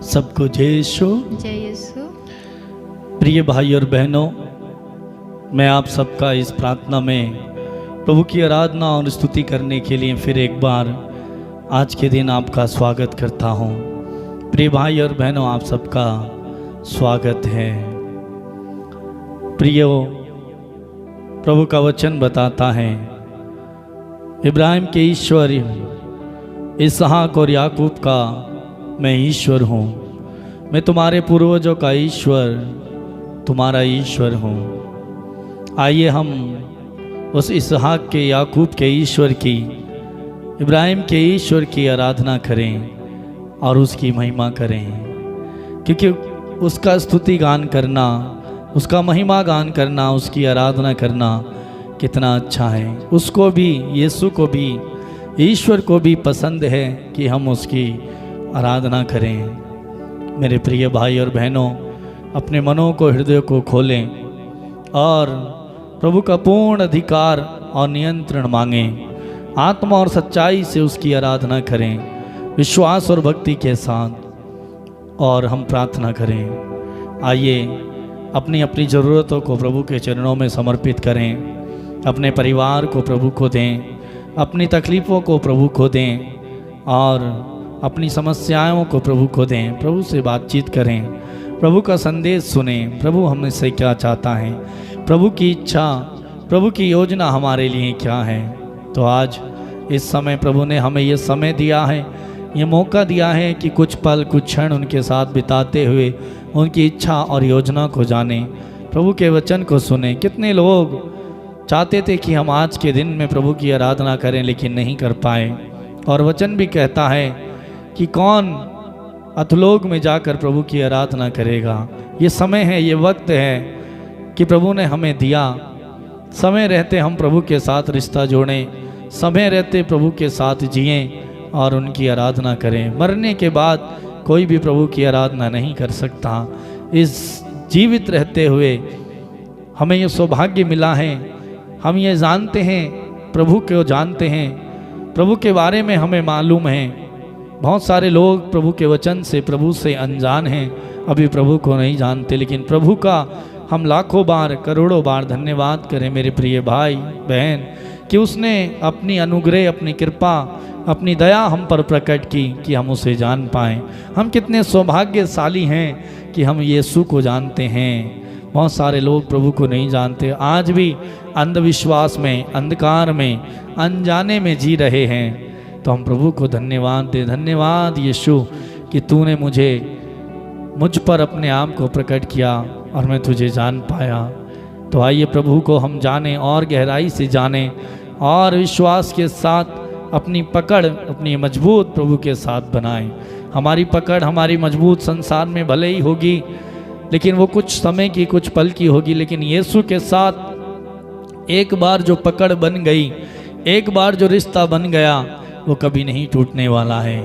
सबको जय यीशु। जय यीशु। प्रिय भाई और बहनों, मैं आप सबका इस प्रार्थना में प्रभु की आराधना और स्तुति करने के लिए फिर एक बार आज के दिन आपका स्वागत करता हूँ। प्रिय भाई और बहनों, आप सबका स्वागत है। प्रियो, प्रभु का वचन बताता है, इब्राहिम के ईश्वर इसहाक और याकूब का मैं ईश्वर हूँ। मैं तुम्हारे पूर्वजों का ईश्वर, तुम्हारा ईश्वर हूँ। आइए हम उस इसहाक के, याकूब के ईश्वर की, इब्राहिम के ईश्वर की आराधना करें और उसकी महिमा करें, क्योंकि उसका स्तुति गान करना, उसका महिमा गान करना, उसकी आराधना करना कितना अच्छा है। उसको भी, यीशु को भी, ईश्वर को भी पसंद है कि हम उसकी आराधना करें। मेरे प्रिय भाई और बहनों, अपने मनों को, हृदय को खोलें और प्रभु का पूर्ण अधिकार और नियंत्रण मांगें। आत्मा और सच्चाई से उसकी आराधना करें, विश्वास और भक्ति के साथ, और हम प्रार्थना करें। आइए अपनी अपनी ज़रूरतों को प्रभु के चरणों में समर्पित करें, अपने परिवार को प्रभु को दें, अपनी तकलीफ़ों को प्रभु को दें और अपनी समस्याओं को प्रभु को दें। प्रभु से बातचीत करें, प्रभु का संदेश सुने, प्रभु हमसे क्या चाहता है, प्रभु की इच्छा, प्रभु की योजना हमारे लिए क्या है। तो आज इस समय प्रभु ने हमें ये समय दिया है, ये मौका दिया है कि कुछ पल, कुछ क्षण उनके साथ बिताते हुए उनकी इच्छा और योजना को जानें, प्रभु के वचन को सुने। कितने लोग चाहते थे कि हम आज के दिन में प्रभु की आराधना करें, लेकिन नहीं कर पाए। और वचन भी कहता है कि कौन अधोलोक में जाकर प्रभु की आराधना करेगा। ये समय है, ये वक्त है कि प्रभु ने हमें दिया। समय रहते हम प्रभु के साथ रिश्ता जोड़ें, समय रहते प्रभु के साथ जिएं और उनकी आराधना करें। मरने के बाद कोई भी प्रभु की आराधना नहीं कर सकता। इस जीवित रहते हुए हमें ये सौभाग्य मिला है, हम ये जानते हैं, प्रभु को जानते हैं, प्रभु के बारे में हमें मालूम है। बहुत सारे लोग प्रभु के वचन से, प्रभु से अनजान हैं, अभी प्रभु को नहीं जानते, लेकिन प्रभु का हम लाखों बार, करोड़ों बार धन्यवाद करें मेरे प्रिय भाई बहन, कि उसने अपनी अनुग्रह, अपनी कृपा, अपनी दया हम पर प्रकट की कि हम उसे जान पाएँ। हम कितने सौभाग्यशाली हैं कि हम यीशु को जानते हैं। बहुत सारे लोग प्रभु को नहीं जानते, आज भी अंधविश्वास में, अंधकार में, अनजाने में जी रहे हैं। तो हम प्रभु को धन्यवाद दें। धन्यवाद यीशु कि तूने मुझ पर अपने आप को प्रकट किया और मैं तुझे जान पाया। तो आइए प्रभु को हम जानें और गहराई से जानें और विश्वास के साथ अपनी पकड़, अपनी मजबूत प्रभु के साथ बनाएं। हमारी पकड़, हमारी मजबूत संसार में भले ही होगी, लेकिन वो कुछ समय की, कुछ पल की होगी, लेकिन यीशु के साथ एक बार जो पकड़ बन गई, एक बार जो रिश्ता बन गया, वो कभी नहीं टूटने वाला है।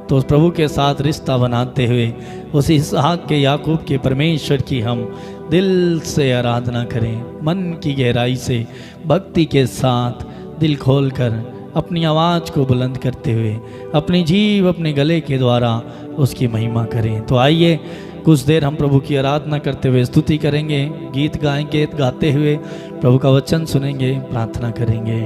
तो उस प्रभु के साथ रिश्ता बनाते हुए उस इसहाक के, याकूब के परमेश्वर की हम दिल से आराधना करें, मन की गहराई से, भक्ति के साथ, दिल खोलकर अपनी आवाज़ को बुलंद करते हुए, अपनी जीभ, अपने गले के द्वारा उसकी महिमा करें। तो आइए कुछ देर हम प्रभु की आराधना करते हुए स्तुति करेंगे, गीत गाएंगे, गाते हुए प्रभु का वचन सुनेंगे, प्रार्थना करेंगे।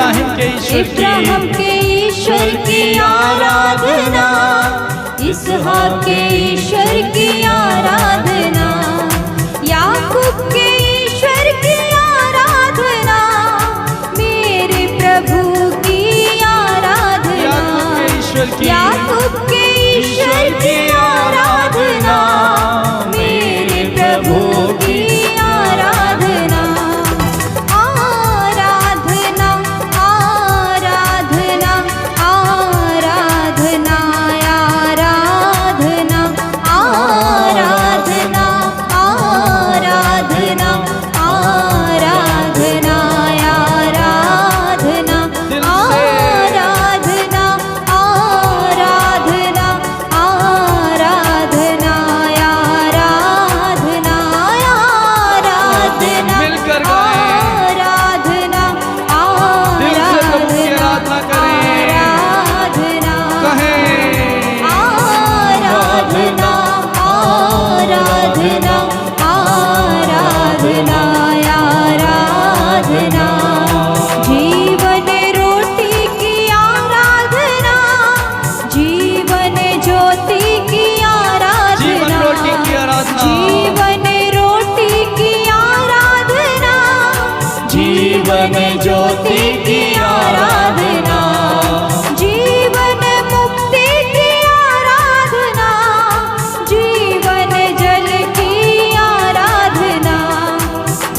इब्राहिम के ईश्वर की आराधना, इसहाक के ईश्वर की आराधना, याकूब के ईश्वर की आराधना, मेरे प्रभु की आराधना, याकूब के ईश्वर की आराधना, मेरे प्रभु की आराधना। आराधना आराधना आराधना आराधना आराधना आराधना आराधना आराधना आराधना आराधना आराधना आराधना आराधना मिलकर गाएं, आराधना दिल से प्रभु की आराधना करें, आराधना कहें आराधना आराधना आराधना आराधना, जीवन रोटी की आराधना, जीवन ज्योति की आराधना, जीवन रोटी की आराधना, जीवन रोटी की आराधना, जीवन ज्योति की आराधना, जीवन मुक्ति की आराधना, जीवन जल की आराधना,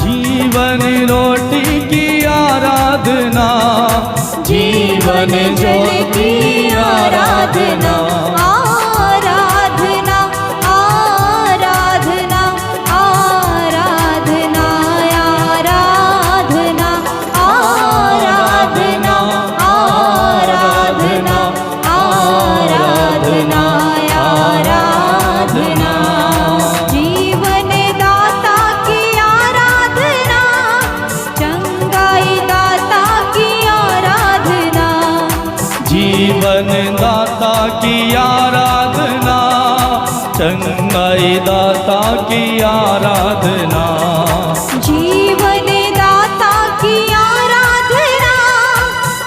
जीवन रोटी की आराधना, जीवन ज्योति की आराधना। आराधना आराधना आराधना आराधना आराधना आराधना आराधना आराधना, जीवन दाता की आराधना, चंगाई दाता की आराधना, जीवन दाता की आराधना, चंगाई दाता की आराधना, जीवन दाता की आराधना,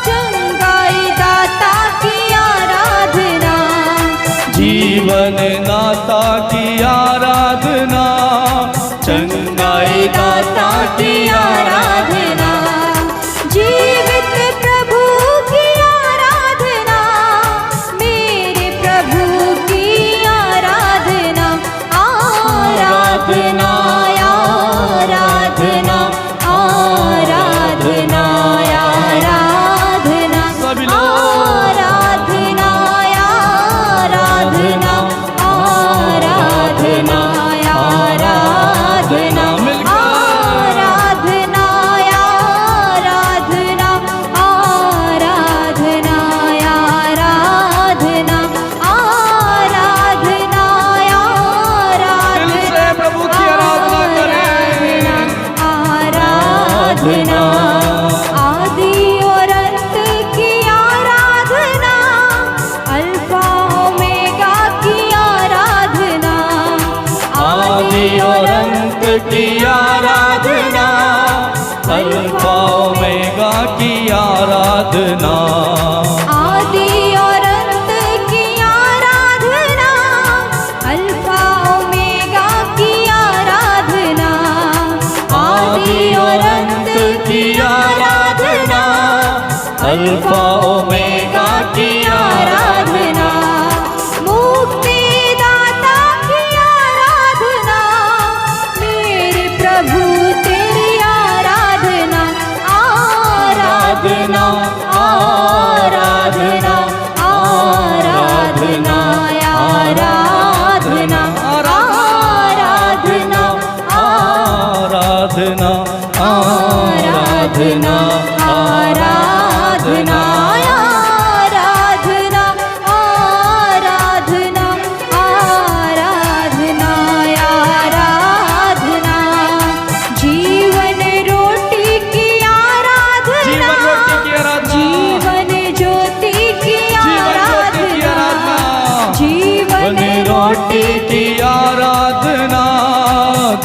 चंगाई दाता की आराधना, जीवन दाता की आराधना, चंगाई दाता की आराधना, जीवित प्रभु की आराधना, मेरे प्रभु की आराधना, आराधना आराधना आराधना आराधना, सभी लोग आराधना आराधना आराधना आराधना मिलकर आराधना आराधना आराधना आराधना आराधना दिल से प्रभु की आराधना करें, आराधना आदि और अंत की आराधना, अल्फा ओमेगा की आराधना, आदि और अंत की आराधना, अल्फा ओमेगा की आराधना, आदि और अंत की आराधना, अल्फा ओमेगा की आराधना, आदि और अंत की आराधना, अल्फा ओमेगा की आराधना, मुक्तिदाता की आराधना, मेरे प्रभु तेरी आराधना, आराधना आराधना आराधना आराधना आराधना आराधना आराधना आराधना आराधना आराधना आराधना आराधना, जीवन रोटी की आराधना, जीवन ज्योति की आराधना, जीवन रोटी की आराधना,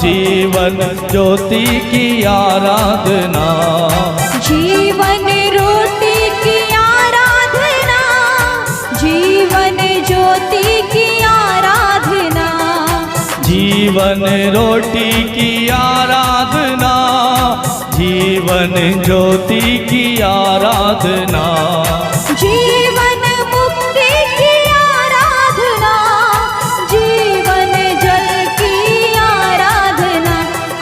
जीवन ज्योति की आराधना, जीवन रोटी जीवन रोटी की आराधना, जीवन ज्योति की आराधना, जीवन मुक्ति की आराधना, जीवन जल की आराधना,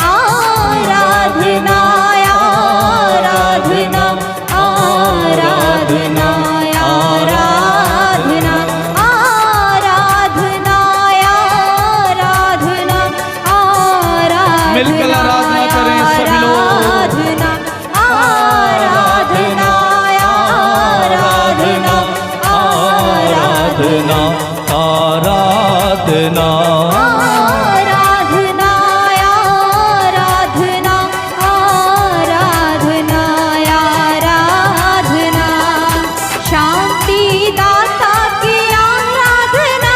आराधना आराधना आराधना आराधना आराधना आराधना आराधना। मिलकर आराधना करें सभी लोग। आराधना आराधना आराधना आराधना आराधना आराधना आराधना आराधना। शांति दाता की आराधना,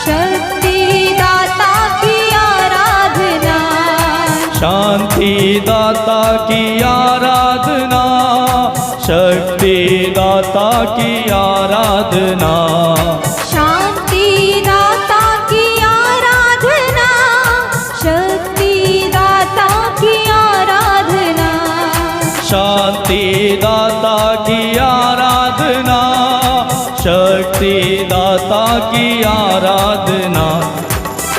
शक्ति दाता की आराधना, शांति दाता की आराधना, शक्ति दाता की आराधना, शांति दाता की आराधना, शक्ति दाता की आराधना, शांति दाता की आराधना, शक्ति दाता की आराधना,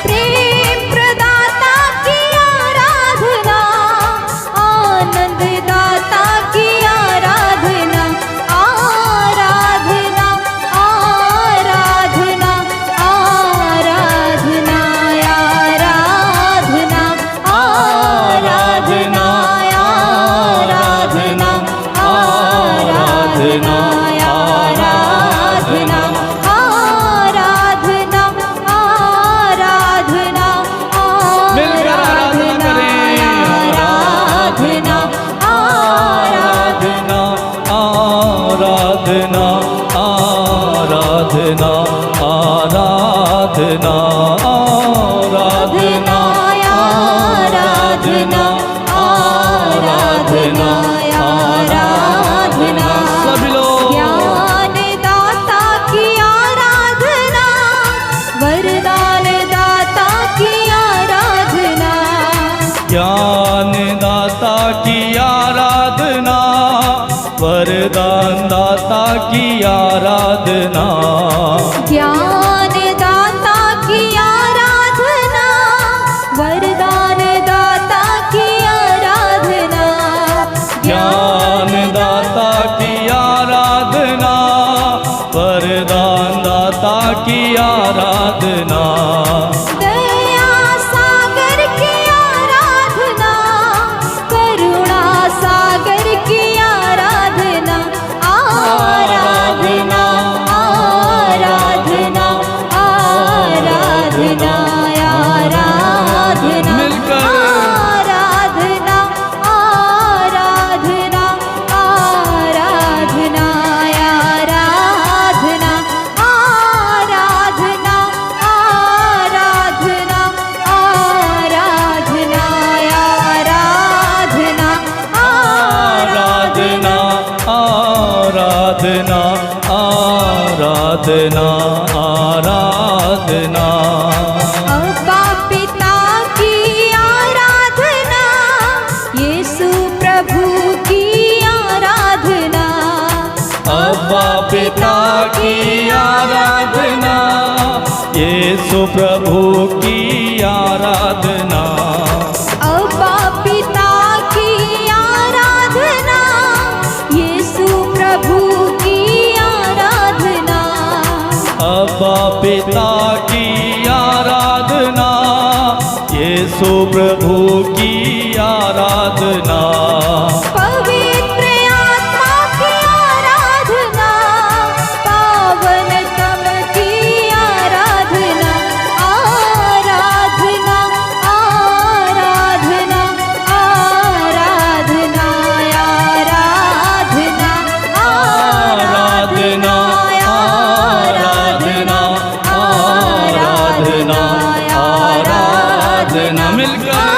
प्रेम प्रदाता की आराधना, आनंद दाता की आराधना, आराधना आराधना आराधना आराधना आराधना आराधना आराधना आराधना आराधना आराधना मिलकर आराधना करें। आराधना आराधना आराधना आराधना आराधना आराधना आराधना आराधना आराधना। सभी लोग ज्ञान दाता की आराधना, वरदान दाता की आराधना, ज्ञान दाता की आराधना, वरदान दाता की आराधना, ज्ञान दाता की आराधना, वरदान दाता की आराधना, ज्ञान दाता की आराधना, वरदान दाता की आराधना, दया सागर की आराधना, करुणा सागर की आराधना, आराधना आराधना आराधना आराधना। मिलकर आराधना आराधना आराधना आराधना आराधना आराधना आराधना आराधना आराधना आराधना आराधना आराधना अब्बा पिता की आराधना, यीशु प्रभु की आराधना, अब्बा पिता की आराधना, यीशु प्रभु की आराधना, अब्बा पिता की आराधना, यीशु प्रभु की आराधना, अब्बा पिता की आराधना, यीशु प्रभु की आराधना, पवित्र आत्मा की आराधना, पावन तम की आराधना, आराधना आराधना आराधना आराधना आराधना आराधना आराधना आराधना मिलकर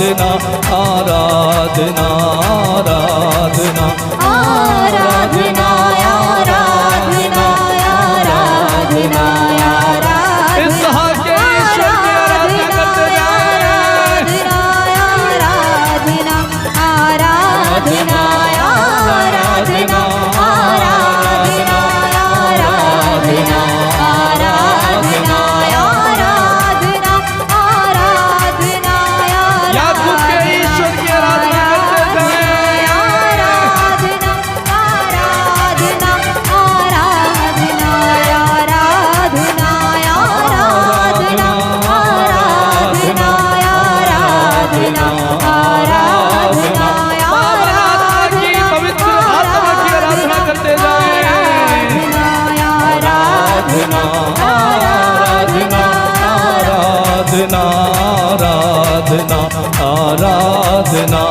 आराधना आराधना आराधना आराधना आराधना आराधना इसहाक के ईश्वर की आराधना करते जाएं। आराधना आराधना आराधना आराधना आराधना आराधना आराधना आराधना याकूब के ईश्वर की आराधना करते जाएं। आराधना आराधना आराधना आराधना आराधना आराधना आराधना आराधना आत्मा की पवित्र आत्मा की आराधना करते जाएं। आराधना आराधना आराधना आराधना आराधना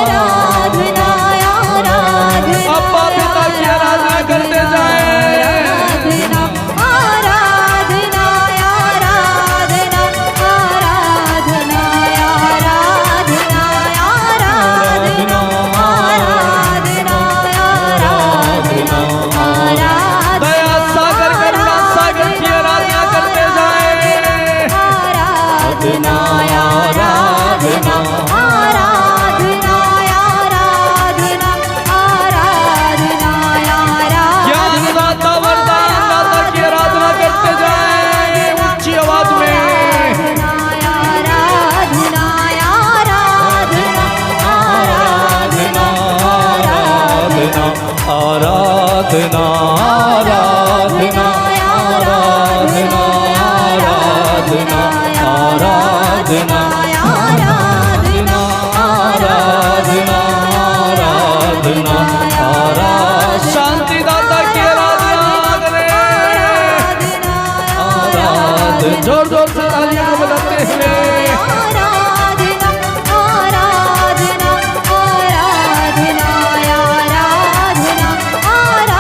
आराधना आराधना अब्बा पिता की आराधना करते जाएं। आराधना आराधना आराधना आराधना आराधना आराधना आराधना आराधना दया सागर करुणा सागर की आराधना करते जाएं। आराधना आराधना आराधना आराधना आराधना ज्ञान दाता वरदान दाता की आराधना करते जाएं। ऊंची आवाज में आराधना आराधना आराधना आराधना आराधना आराधना आराधना आराधना आराधना आराधना आराधना आराधना शांति दाता की आराधना करें। आराधना जोर जोर से तालियां बजाते हुए आराधना आराधना आराधना आराधना आराधना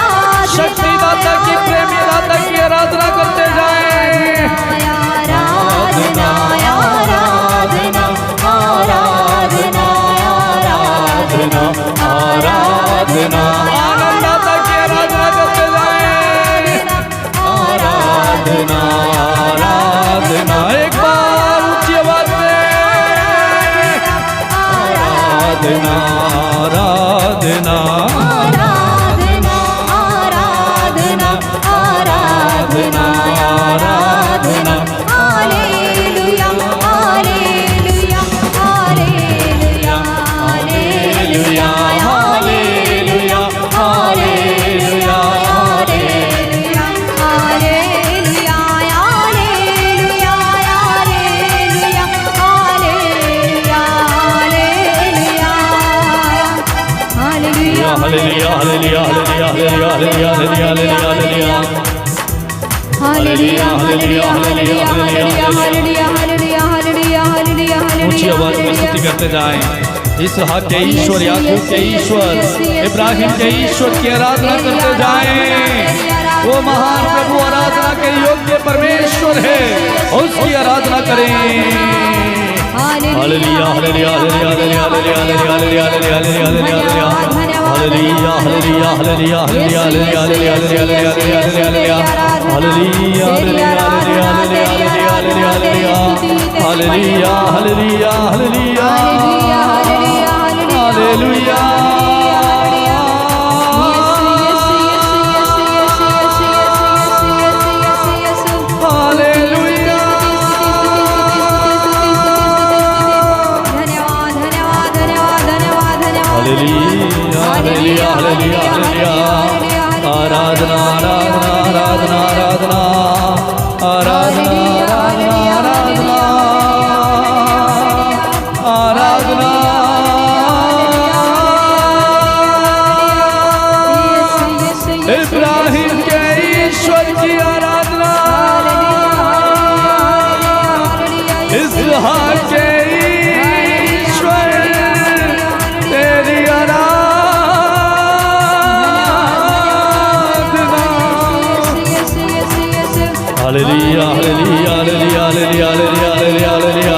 शक्ति दाता की प्रेमी दाता की आराधना करते जाएं। आराधना आराधना आराधना आराधना आराधना आनंद दाता की आराधना करते जाएं। आराधना आराधना एक बार ऊंची आवाज में आराधना आराधना आराधना आराधना आराधना आराधना हालेलुया हालेलुया हालेलुया हालेलुया हालेलुया हालेलुया हालेलुया हालेलुया हालेलुया हालेलुया हालेलुया हालेलुया हालेलुया हालेलुया हालेलुया हालेलुया हालेलुया हालेलुया हालेलुया ऊंची आवाज में स्तुति करते जाएं। इसहाक के ईश्वर याकूब के ईश्वर इब्राहिम के ईश्वर की आराधना करते जाएं। वो महान प्रभु आराधना के योग्य परमेश्वर है, उसकी आराधना करें। हालेलुया हालेलुया हालेलुया हालेलुया हालेलुया हालेलुया हालेलुया हालेलुया हालेलुया हालेलुया हालेलुया हालेलुया हालेलुया हालेलुया हालेलुया हालेलुया हालेलुया हालेलुया आराधना आराधना आराधना आराधना आराधना आराधना आराधना इब्राहिम के ईश्वर की आराधना इसहाक के ईश्वर तेरी आराधना हालेलुया हालेलुया हालेलुया हालेलुया हालेलुया हालेलुया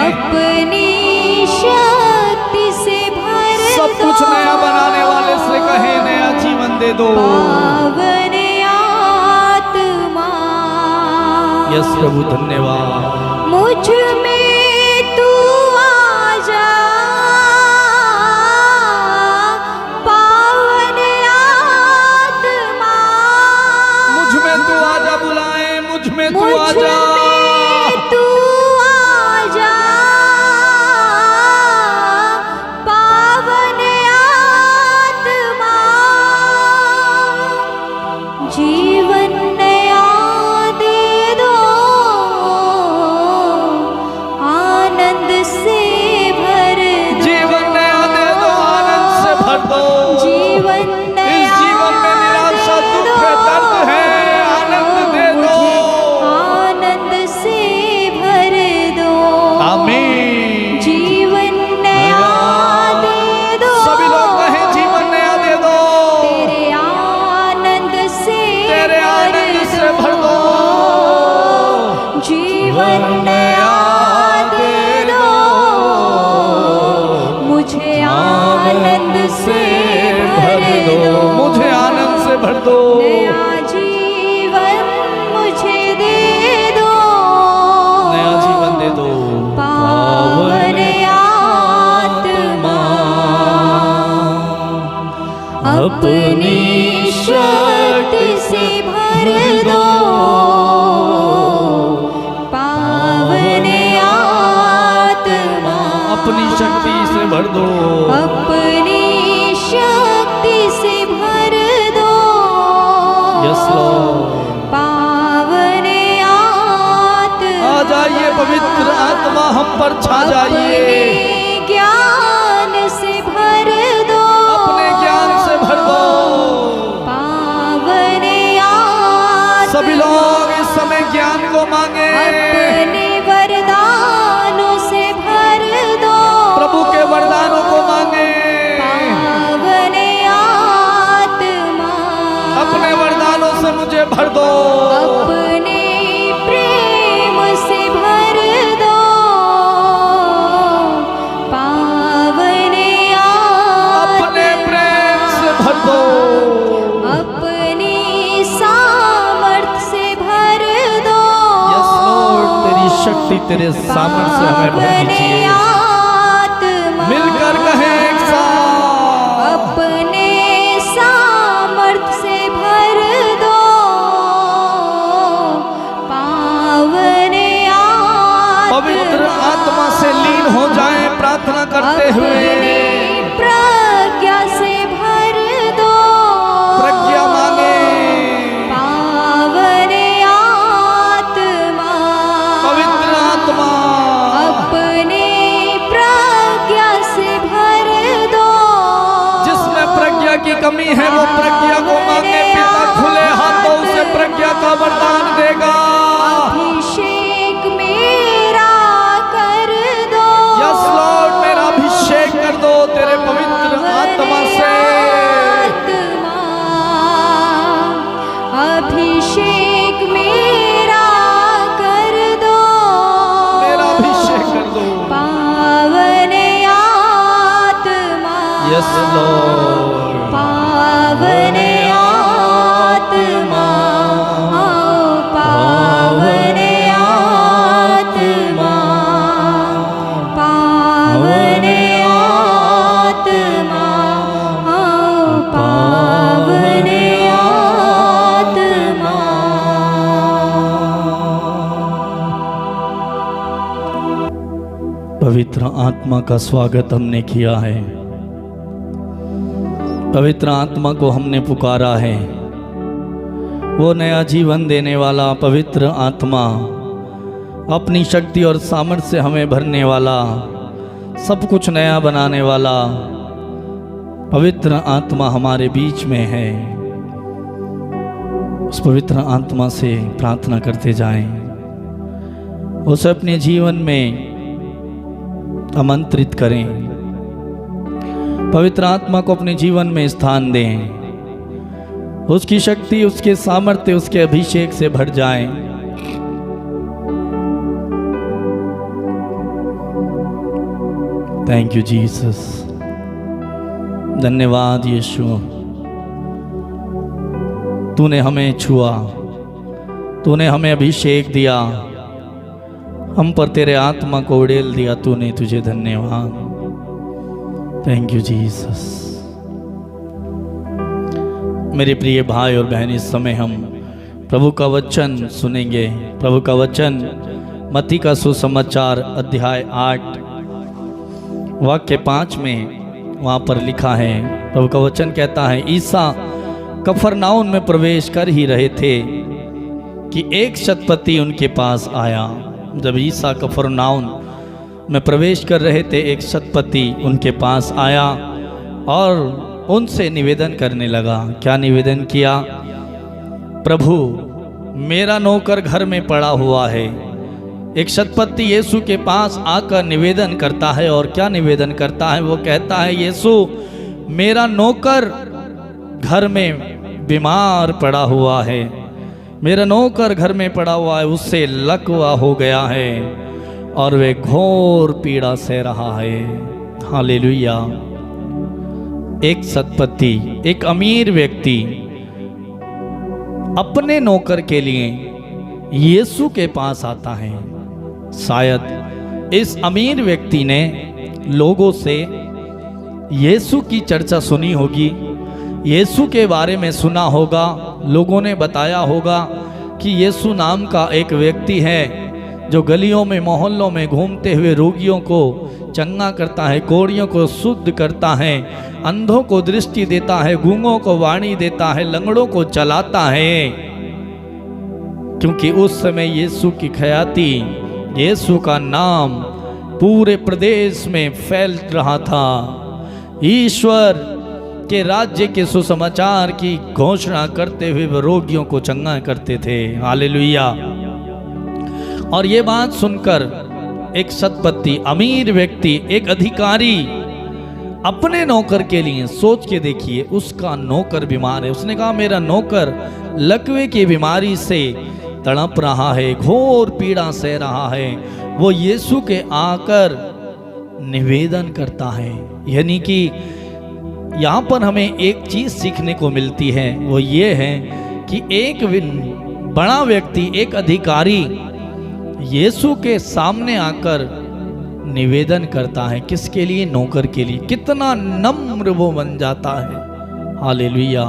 अपनी शक्ति से भर सब दो, कुछ नया बनाने वाले से कहे नया जीवन दे दो। पावन आत्मा यस प्रभु धन्यवाद। मुझ में तू आजा, पावन आत्मा मुझ में तू आजा, बुलाए मुझ में तू मुझ आजा। में तू आजा, पावन आत्मा जीवन नया दे दो, आनंद से भर दो, जीवन नया दे दो, आनंद से भर दो। जीवन इस नया जीवन में निराशा दुख है दर्द है, आनंद दे दो। आनंद से भर दो, आमीन। जीवन नया दे दो, सभी लोग कहें जीवन नया दे दो, तेरे आनंद से तेरे आनंद से भर दो। जीवन नया दे दो, मुझे आनंद से भर दो, मुझे आनंद से भर दो। नया जीवन मुझे दे दो, नया जीवन दे दो। पावन आत्मा अपनी शक्ति से भर दो, पावन आत्मा अपनी शक्ति से भर दो। अपनी शक्ति से भर दो, यस लॉर्ड। पावन आत्मा आ जाइए पवित्र आत्मा हम पर छा जाइए। अपने ज्ञान से भर दो, अपने ज्ञान से भर दो। पावन आत्मा सभी लोग इस समय ज्ञान को मांगे, अपने वरदानों से भर दो, प्रभु के वरदानों को मांगे। पावन आत्मा अपने वरदानों से मुझे भर दो। अपने प्रेम से भर दो, पावन अपने प्रेम से भर दो। अपनी सामर्थ से भर दो, यस लॉर्ड, तेरी शक्ति तेरे सामर्थ्य से हमें भर पावन दीजिए। आत्मा मिलकर कहें एक साथ, अपने सामर्थ से भर दो, पावन पवित्र आत्मा से लीन हो जाएं प्रार्थना करते हुए। अपनी प्रज्ञा से भर दो, प्रज्ञा मांगे। पावन आत्मा पवित्र आत्मा अपने प्रज्ञा से भर दो, जिसमें प्रज्ञा की कमी है वो प्रज्ञा को मांगे। पिता खुले हाथों से प्रज्ञा का वरदान देगा। अभिषेक मेरा कर दो, यस लॉर्ड, मेरा अभिषेक कर दो तेरे पवित्र आत्मा से। आत्मा अभिषेक मेरा कर दो, मेरा अभिषेक कर दो। पावन आत्मा यस लॉर्ड। पावन आत्मा आओ, पावन आत्मा, पावन आत्मा आओ, पावन आत्मा। पवित्र आत्मा का स्वागत हमने किया है, पवित्र आत्मा को हमने पुकारा है। वो नया जीवन देने वाला पवित्र आत्मा, अपनी शक्ति और सामर्थ्य से हमें भरने वाला, सब कुछ नया बनाने वाला पवित्र आत्मा हमारे बीच में है। उस पवित्र आत्मा से प्रार्थना करते जाएं, उसे अपने जीवन में आमंत्रित करें, पवित्र आत्मा को अपने जीवन में स्थान दें। उसकी शक्ति, उसके सामर्थ्य, उसके अभिषेक से भर जाएं। Thank you Jesus. धन्यवाद यीशु, तूने हमें छुआ, तूने हमें अभिषेक दिया, हम पर तेरे आत्मा को उड़ेल दिया तूने, तुझे धन्यवाद। Thank you Jesus. मेरे प्रिय भाई और बहन, इस समय हम प्रभु का वचन सुनेंगे। प्रभु का वचन मत्ती का सुसमाचार अध्याय 8 वाक्य 5 में वहाँ पर लिखा है। प्रभु का वचन कहता है, ईसा कफरनाउन में प्रवेश कर ही रहे थे कि एक शतपति उनके पास आया। जब ईसा कफरनाउन में प्रवेश कर रहे थे, एक शतपति उनके पास आया और उनसे निवेदन करने लगा। क्या निवेदन किया? प्रभु, मेरा नौकर घर में पड़ा हुआ है। एक शतपति यीशु के पास आकर निवेदन करता है, और क्या निवेदन करता है? वो कहता है, यीशु, मेरा नौकर घर में बीमार पड़ा हुआ है, मेरा नौकर घर में पड़ा हुआ है, उससे लकवा हो गया है और वे घोर पीड़ा सह रहा है। हालेलुया। एक शतपति, एक अमीर व्यक्ति अपने नौकर के लिए यीशु के पास आता है। शायद इस अमीर व्यक्ति ने लोगों से यीशु की चर्चा सुनी होगी, यीशु के बारे में सुना होगा, लोगों ने बताया होगा कि यीशु नाम का एक व्यक्ति है जो गलियों में मोहल्लों में घूमते हुए रोगियों को चंगा करता है, कोढ़ियों को शुद्ध करता है, अंधों को दृष्टि देता है, गूंगों को वाणी देता है, लंगड़ों को चलाता है। क्योंकि उस समय यीशु की ख्याति, यीशु का नाम पूरे प्रदेश में फैल रहा था। ईश्वर के राज्य के सुसमाचार की घोषणा करते हुए वे रोगियों को चंगा करते थे। हालेलुया। और ये बात सुनकर एक शतपति, अमीर व्यक्ति, एक अधिकारी अपने नौकर के लिए, सोच के देखिए, उसका नौकर बीमार है। उसने कहा, मेरा नौकर लकवे की बीमारी से तड़प रहा है, घोर पीड़ा सह रहा है। वो यीशु के आकर निवेदन करता है। यानी कि यहाँ पर हमें एक चीज सीखने को मिलती है, वो ये है कि एक बड़ा व्यक्ति, एक अधिकारी यीशु के सामने आकर निवेदन करता है। किसके लिए? नौकर के लिए। कितना नम्र वो बन जाता है। हालेलुया।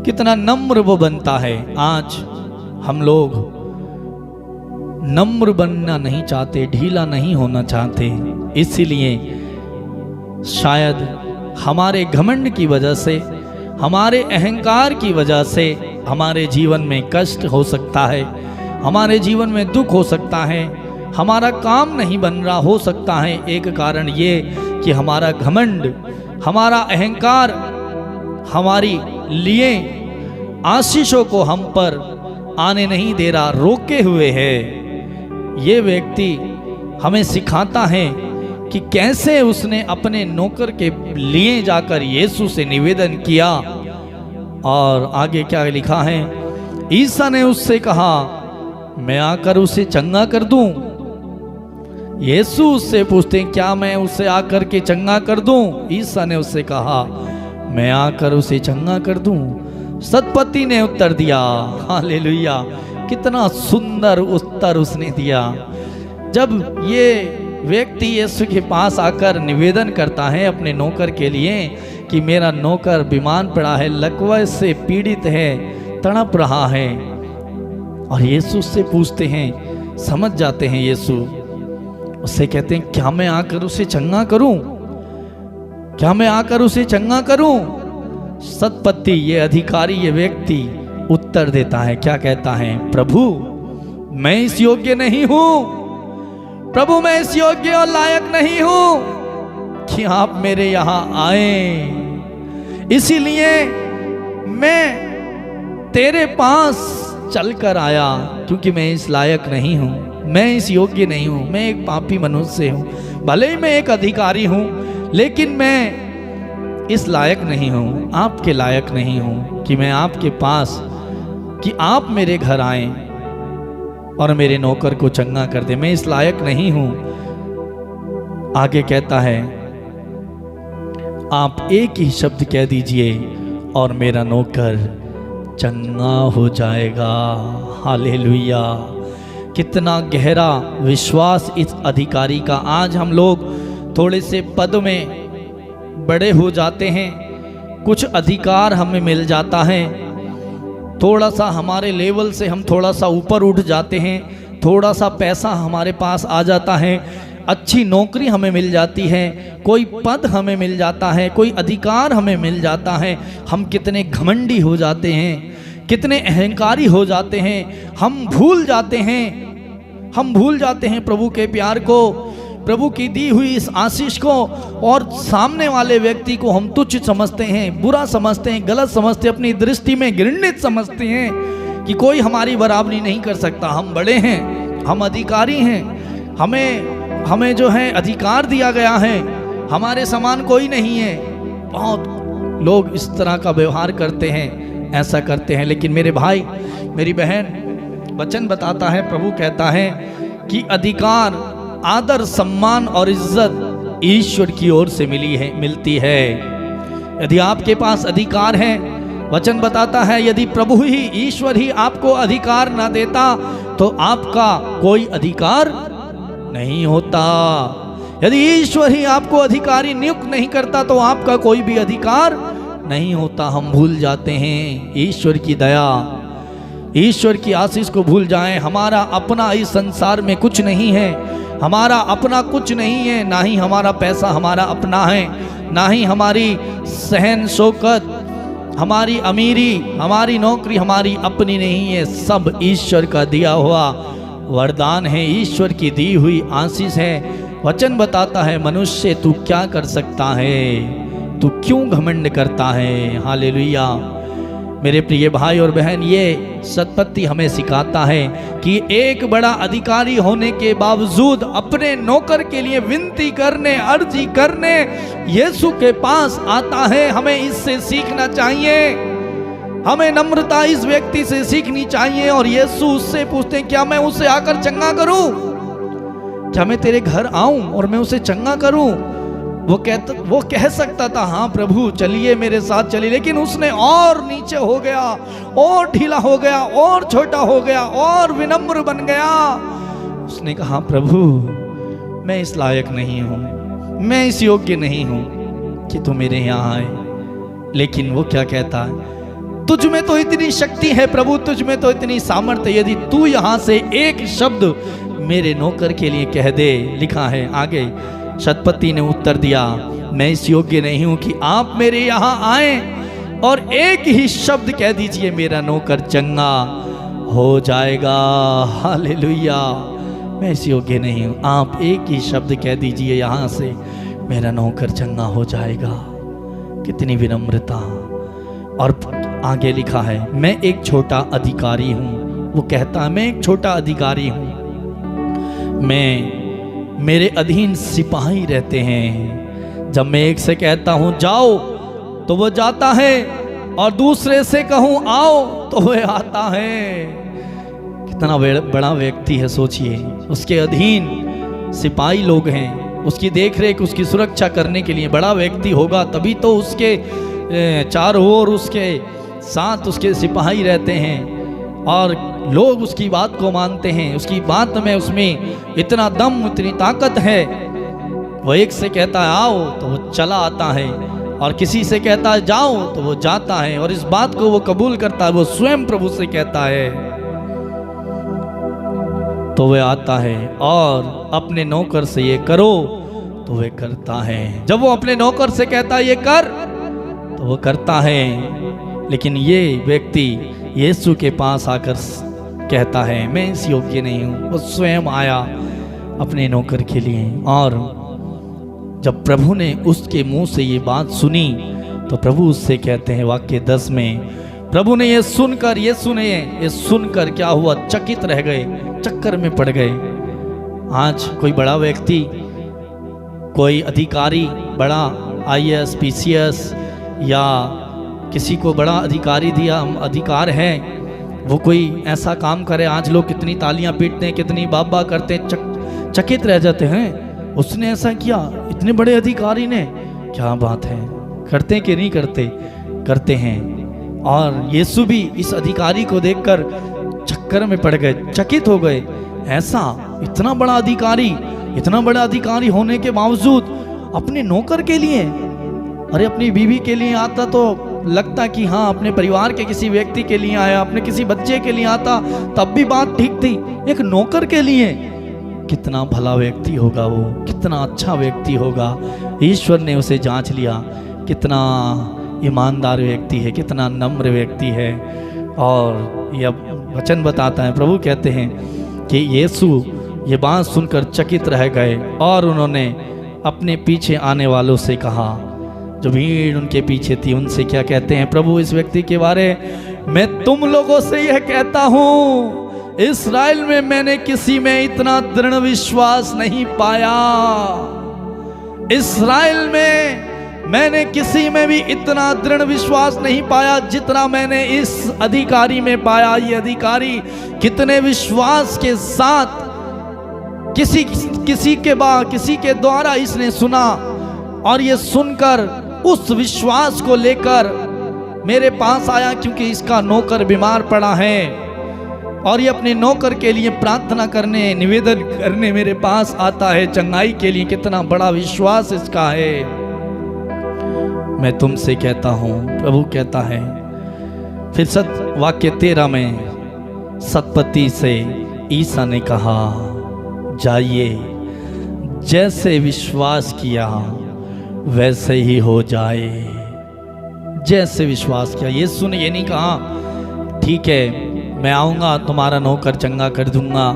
कितना नम्र वो बनता है। आज हम लोग नम्र बनना नहीं चाहते, ढीला नहीं होना चाहते। इसीलिए शायद हमारे घमंड की वजह से, हमारे अहंकार की वजह से हमारे जीवन में कष्ट हो सकता है, हमारे जीवन में दुख हो सकता है, हमारा काम नहीं बन रहा हो सकता है। एक कारण ये कि हमारा घमंड, हमारा अहंकार हमारी लिए आशीषों को हम पर आने नहीं दे रहा, रोके हुए है। ये व्यक्ति हमें सिखाता है कि कैसे उसने अपने नौकर के लिए जाकर यीशु से निवेदन किया। और आगे क्या लिखा है? ईसा ने उससे कहा, मैं आकर उसे चंगा कर दूं। यीशु उससे पूछते हैं, क्या मैं उसे आकर के चंगा कर दूं? ईसा ने उससे कहा, मैं आकर उसे चंगा कर दूं। शतपति ने उत्तर दिया। हालेलुया। कितना सुंदर उत्तर उसने दिया। जब ये व्यक्ति यीशु के पास आकर निवेदन करता है अपने नौकर के लिए कि मेरा नौकर बीमार पड़ा है, लकवा से पीड़ित है, तड़प रहा है, और यीशु से पूछते हैं, समझ जाते हैं यीशु, उससे कहते हैं, क्या मैं आकर उसे चंगा करूं? क्या मैं आकर उसे चंगा करूं? शतपति, ये अधिकारी, ये व्यक्ति उत्तर देता है। क्या कहता है? प्रभु, मैं इस योग्य नहीं हूं। प्रभु, मैं इस योग्य और लायक नहीं हूं कि आप मेरे यहां आए। इसीलिए मैं तेरे पास चलकर आया, क्योंकि मैं इस लायक नहीं हूं, मैं इस योग्य नहीं हूं, मैं एक पापी मनुष्य हूं। भले ही मैं एक अधिकारी हूं, लेकिन मैं इस लायक नहीं हूं, आपके लायक नहीं हूं कि मैं आपके पास, कि आप मेरे घर आए और मेरे नौकर को चंगा कर दे। मैं इस लायक नहीं हूं। आगे कहता है, आप एक ही शब्द कह दीजिए और मेरा नौकर चंगा हो जाएगा। हालेलुया। कितना गहरा विश्वास इस अधिकारी का। आज हम लोग थोड़े से पद में बड़े हो जाते हैं, कुछ अधिकार हमें मिल जाता है, थोड़ा सा हमारे लेवल से हम थोड़ा सा ऊपर उठ जाते हैं, थोड़ा सा पैसा हमारे पास आ जाता है, अच्छी नौकरी हमें मिल जाती है, कोई पद हमें मिल जाता है, कोई अधिकार हमें मिल जाता है। हम कितने घमंडी हो जाते हैं, कितने अहंकारी हो जाते हैं। हम भूल जाते हैं प्रभु के प्यार को, प्रभु की दी हुई इस आशीष को, और सामने वाले व्यक्ति को हम तुच्छ समझते हैं, बुरा समझते हैं, गलत समझते हैं, अपनी दृष्टि में घृणित समझते हैं कि कोई हमारी बराबरी नहीं कर सकता। हम बड़े हैं, हम अधिकारी हैं, हमें जो है अधिकार दिया गया है, हमारे समान कोई नहीं है। बहुत लोग इस तरह का व्यवहार करते हैं, ऐसा करते हैं। लेकिन मेरे भाई, मेरी बहन, वचन बताता है, प्रभु कहता है कि अधिकार, आदर, सम्मान और इज्जत ईश्वर की ओर से मिलती है। यदि आपके पास अधिकार है, वचन बताता है यदि प्रभु ही, ईश्वर ही आपको अधिकार ना देता तो आपका कोई अधिकार नहीं होता। यदि ईश्वर ही आपको अधिकारी नियुक्त नहीं करता तो आपका कोई भी अधिकार नहीं होता। हम भूल जाते हैं ईश्वर की दया, ईश्वर की आशीष को भूल जाएं। हमारा अपना इस संसार में कुछ नहीं है, हमारा अपना कुछ नहीं है, ना ही हमारा पैसा हमारा अपना है, ना ही हमारी सहन शौकत, हमारी अमीरी, हमारी नौकरी हमारी अपनी नहीं है। सब ईश्वर का दिया हुआ वरदान है, ईश्वर की दी हुई आशीष है। वचन बताता है, मनुष्य तू क्या कर सकता है, तू क्यों घमंड करता है। हालेलुया। मेरे प्रिय भाई और बहन, ये सत्पत्ति हमें सिखाता है कि एक बड़ा अधिकारी होने के बावजूद अपने नौकर के लिए विनती करने, अर्जी करने यीशु के पास आता है। हमें इससे सीखना चाहिए, हमें नम्रता इस व्यक्ति से सीखनी चाहिए। और यीशु उससे पूछते हैं, क्या मैं उसे आकर चंगा करूं? क्या मैं तेरे घर आऊं और मैं उसे चंगा करूं? वो कह सकता था, हाँ प्रभु चलिए मेरे साथ चलिए, लेकिन उसने और नीचे हो गया, और ढीला हो गया, और छोटा हो गया, और विनम्र बन गया। उसने कहा, प्रभु मैं इस लायक नहीं हूं, मैं इस योग्य नहीं हूं कि तू मेरे यहाँ आए। लेकिन वो क्या कहता है, तुझ में तो इतनी शक्ति है प्रभु, तुझ में तो इतनी सामर्थ्य, यदि तू यहाँ से एक शब्द मेरे नौकर के लिए कह दे। लिखा है आगे, सतपति ने उत्तर दिया, मैं इस योग्य नहीं हूं कि आप मेरे यहाँ आए और एक ही शब्द कह दीजिए, मेरा नौकर चंगा हो जाएगा। हालेलुया। मैं इस योग्य नहीं हूं, आप एक ही शब्द कह दीजिए यहाँ से, मेरा नौकर चंगा हो जाएगा। कितनी विनम्रता। और आगे लिखा है, मैं एक छोटा अधिकारी हूं। वो कहता है, मैं एक छोटा अधिकारी हूं, मेरे अधीन सिपाही रहते हैं। जब मैं एक से कहता हूं जाओ तो वो जाता है, और दूसरे से कहूं आओ तो वह आता है। कितना बड़ा व्यक्ति है, सोचिए। उसके अधीन सिपाही लोग हैं, उसकी देखरेख, उसकी सुरक्षा करने के लिए बड़ा व्यक्ति होगा, तभी तो उसके चारों ओर उसके साथ उसके सिपाही रहते हैं और लोग उसकी बात को मानते हैं। उसकी बात में, उसमें इतना दम, इतनी ताकत है। वो एक से कहता है आओ तो वो चला आता है, और किसी से कहता है जाओ तो वो जाता है, और इस बात को वो कबूल करता है। वो स्वयं प्रभु से कहता है तो वह आता है, और अपने नौकर से ये करो तो वह करता है। जब वो अपने नौकर से कहता है ये कर तो वो करता है। लेकिन ये व्यक्ति यीशु के पास आकर कहता है, मैं इस योग्य नहीं हूं। वो स्वयं आया अपने नौकर के लिए, और जब प्रभु ने उसके मुंह से ये बात सुनी तो प्रभु उससे कहते हैं, वाक्य 10 में, प्रभु ने ये सुनकर क्या हुआ, चकित रह गए, चक्कर में पड़ गए। आज कोई बड़ा व्यक्ति, कोई अधिकारी, बड़ा IAS PCS या किसी को बड़ा अधिकार है, वो कोई ऐसा काम करे, आज लोग कितनी तालियां पीटते हैं, कितनी बाबा करते हैं, चकित रह जाते हैं। उसने ऐसा किया, इतने बड़े अधिकारी ने, क्या बात है, करते कि नहीं करते? करते हैं। और यीशु भी इस अधिकारी को देखकर चक्कर में पड़ गए, चकित हो गए। ऐसा इतना बड़ा अधिकारी होने के बावजूद अपने नौकर के लिए, अरे अपनी बीवी के लिए आता तो लगता कि हाँ अपने परिवार के किसी व्यक्ति के लिए आया, अपने किसी बच्चे के लिए आता तब भी बात ठीक थी। एक नौकर के लिए, कितना भला व्यक्ति होगा वो, कितना अच्छा व्यक्ति होगा। ईश्वर ने उसे जांच लिया, कितना ईमानदार व्यक्ति है, कितना नम्र व्यक्ति है। और यह वचन बताता है, प्रभु कहते हैं कि यीशु ये बात सुनकर चकित रह गए और उन्होंने अपने पीछे आने वालों से कहा, जो भीड़ उनके पीछे थी उनसे क्या कहते हैं प्रभु इस व्यक्ति के बारे? मैं तुम लोगों से यह कहता हूं, इस्राएल में मैंने किसी में इतना दृढ़ विश्वास नहीं पाया। इस्राएल में मैंने किसी में भी इतना दृढ़ विश्वास नहीं पाया जितना मैंने इस अधिकारी में पाया। ये अधिकारी कितने विश्वास के साथ किसी के द्वारा इसने सुना, और ये सुनकर उस विश्वास को लेकर मेरे पास आया, क्योंकि इसका नौकर बीमार पड़ा है और ये अपने नौकर के लिए प्रार्थना करने, निवेदन करने मेरे पास आता है चंगाई के लिए। कितना बड़ा विश्वास इसका है। मैं तुमसे कहता हूं, प्रभु कहता है। फिर वाक्य 13 में सतपति से ईसा ने कहा, जाइए, जैसे विश्वास किया वैसे ही हो जाए। जैसे विश्वास किया। यीशु ने ये नहीं कहा ठीक है मैं आऊँगा तुम्हारा नौकर चंगा कर दूंगा,